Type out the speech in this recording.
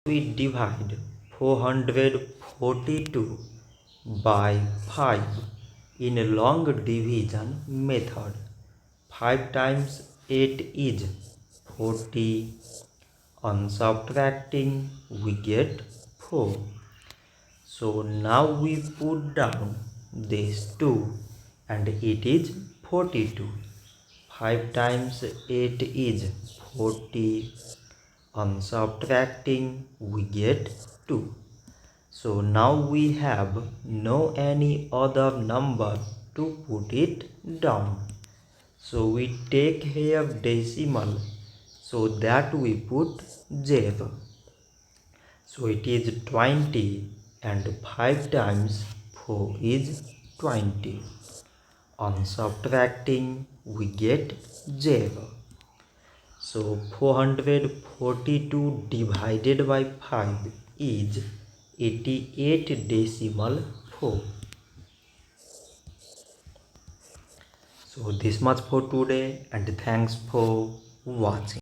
We divide 442 by 5 in a long division method. 5 times 8 is 40. On subtracting, we get 4. So now we put down these 2 and it is 42. 5 times 8 is 40. On subtracting, we get 2. So now we have no any other number to put it down. So we take here decimal, so that we put 0. So it is 20 and 5 times 4 is 20. On subtracting, we get 0. So 442 divided by 5 is 88.4. So this much for today and thanks for watching.